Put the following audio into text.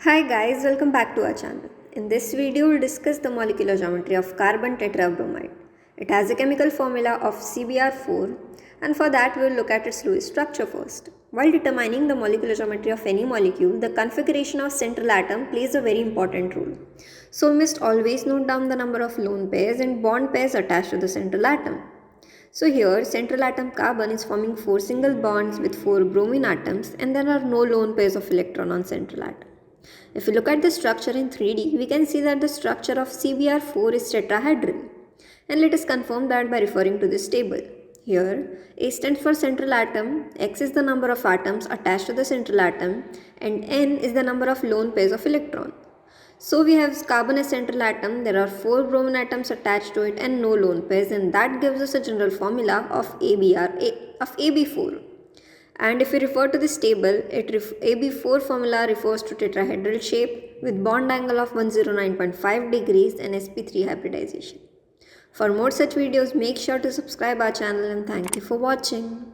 Hi guys, welcome back to our channel. In this video, we'll discuss the molecular geometry of carbon tetrabromide. It has a chemical formula of CBr4, and for that we'll look at its Lewis structure first. While determining the molecular geometry of any molecule, the configuration of central atom plays a very important role. So we must always note down the number of lone pairs and bond pairs attached to the central atom. So here, central atom carbon is forming 4 single bonds with 4 bromine atoms, and there are no lone pairs of electron on central atom. If we look at the structure in 3D, we can see that the structure of CBr4 is tetrahedral. And let us confirm that by referring to this table. Here, A stands for central atom, X is the number of atoms attached to the central atom, and N is the number of lone pairs of electron. So we have carbon as central atom, there are 4 bromine atoms attached to it and no lone pairs, and that gives us a general formula of AB4. And if we refer to this table, AB4 formula refers to tetrahedral shape with bond angle of 109.5 degrees and sp3 hybridization. For more such videos, make sure to subscribe our channel, and thank you for watching.